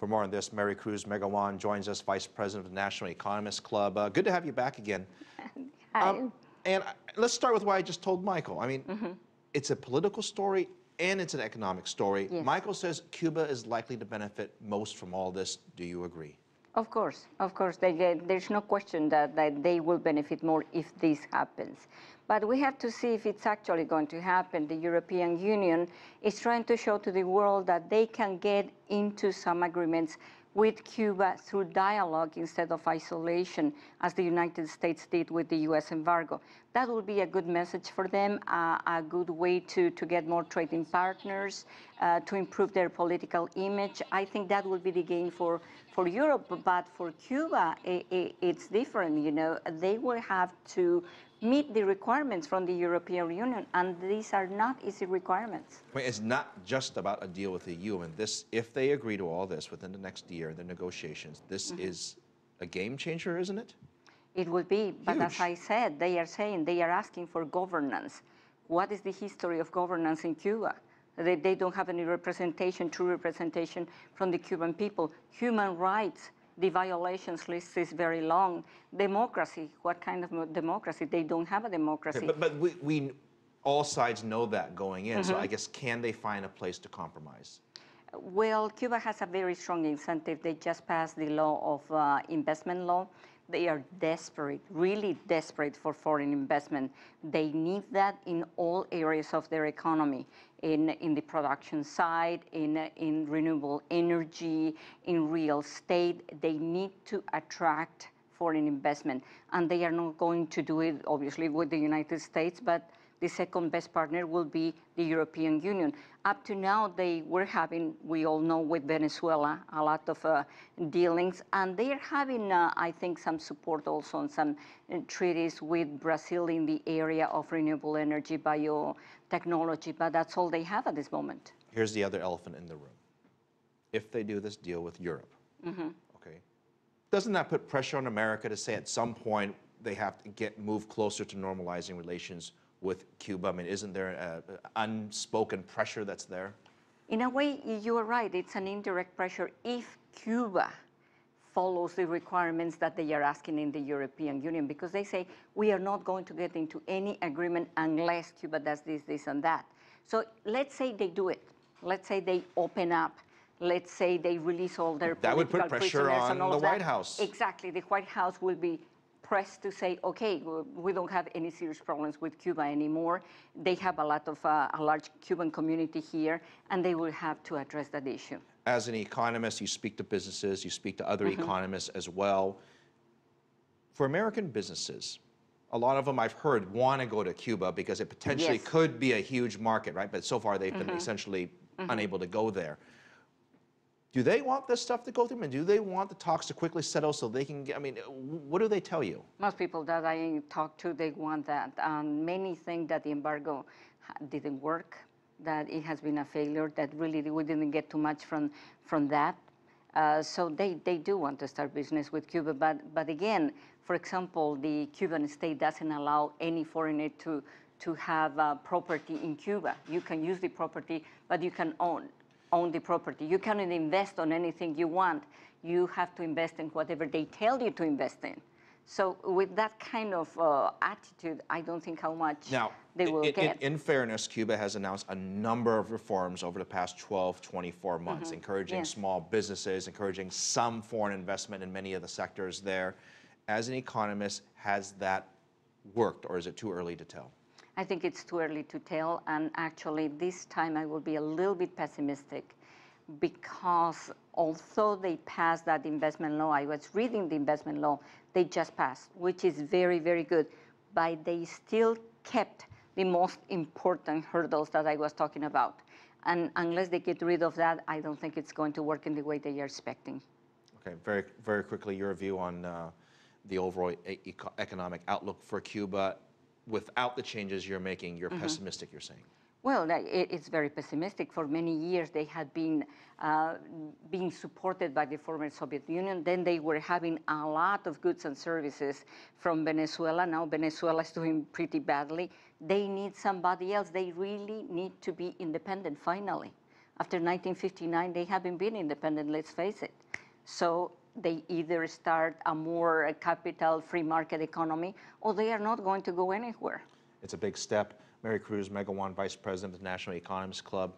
For more on this, Maricruz Magowan joins us, Vice President of the National Economists Club. Good to have you back again. Hi. Let's start with what I just told Michael. I mean, it's a political story and it's an economic story. Yes. Michael says Cuba is likely to benefit most from all this. Do you agree? Of course. There's no question that they will benefit more if this happens. But we have to see if it's actually going to happen. The European Union is trying to show to the world that they can get into some agreements with Cuba through dialogue instead of isolation, as the United States did with the US embargo. That will be a good message for them, a good way to get more trading partners, to improve their political image. I think that will be the gain for Europe, but for Cuba, it's different, you know. They will have to meet the requirements from the European Union, and these are not easy requirements. I mean, it's not just about a deal with the EU, and this, if they agree to all this within the next year, the negotiations, this is a game changer, isn't it? It will be, but Huge. as I said, they are asking for governance. What is the history of governance in Cuba? They don't have any true representation from the Cuban people. Human rights, the violations list is very long. Democracy, what kind of democracy? They don't have a democracy. Okay, but we all sides know that going in, so I guess can they find a place to compromise? Well, Cuba has a very strong incentive. They just passed the law of investment law. They are desperate, really desperate for foreign investment. They need that in all areas of their economy, in the production side, in renewable energy, in real estate. They need to attract foreign investment. And they are not going to do it, obviously, with the United States, but the second best partner will be the European Union. Up to now, they were having, we all know, with Venezuela, a lot of dealings, and they are having, I think, some support also on some treaties with Brazil in the area of renewable energy, biotechnology, but that's all they have at this moment. Here's the other elephant in the room. If they do this deal with Europe, okay, doesn't that put pressure on America to say at some point they have to move closer to normalizing relations with Cuba? I mean, isn't there an unspoken pressure that's there? In a way, you are right. It's an indirect pressure if Cuba follows the requirements that they are asking in the European Union, because they say, we are not going to get into any agreement unless Cuba does this, this, and that. So let's say they do it. Let's say they open up. Let's say they release all their that would put pressure on the White House. Exactly. The White House will be pressed to say, okay, we don't have any serious problems with Cuba anymore. They have a lot of a large Cuban community here, and they will have to address that issue. As an economist, you speak to businesses, you speak to other economists as well. For American businesses, a lot of them I've heard want to go to Cuba because it potentially could be a huge market, right? But so far they've been essentially unable to go there. Do they want this stuff to go through? And do they want the talks to quickly settle so they can get, I mean, what do they tell you? Most people that I talk to, they want that. Many think that the embargo didn't work, that it has been a failure, that really we didn't get too much from that. So they do want to start business with Cuba. But again, for example, the Cuban state doesn't allow any foreigner to have property in Cuba. You can use the property, but you can own the property. You cannot invest on anything you want. You have to invest in whatever they tell you to invest in. So with that kind of attitude, I don't think how much they will get. In fairness, Cuba has announced a number of reforms over the past 12, 24 months, encouraging small businesses, encouraging some foreign investment in many of the sectors there. As an economist, has that worked, or is it too early to tell? I think it's too early to tell, and actually this time I will be a little bit pessimistic, because although they passed that investment law, I was reading the investment law, they just passed, which is very, very good, but they still kept the most important hurdles that I was talking about. And unless they get rid of that, I don't think it's going to work in the way they are expecting. Okay, very, very quickly, your view on the overall economic outlook for Cuba. Without the changes you're making, you're pessimistic, you're saying? Well, it's very pessimistic. For many years, they had been being supported by the former Soviet Union. Then they were having a lot of goods and services from Venezuela. Now Venezuela is doing pretty badly. They need somebody else. They really need to be independent, finally. After 1959, they haven't been independent, let's face it. So they either start a more capital free market economy or they are not going to go anywhere. It's a big step. Maricruz Magowan, Vice President of the National Economists Club.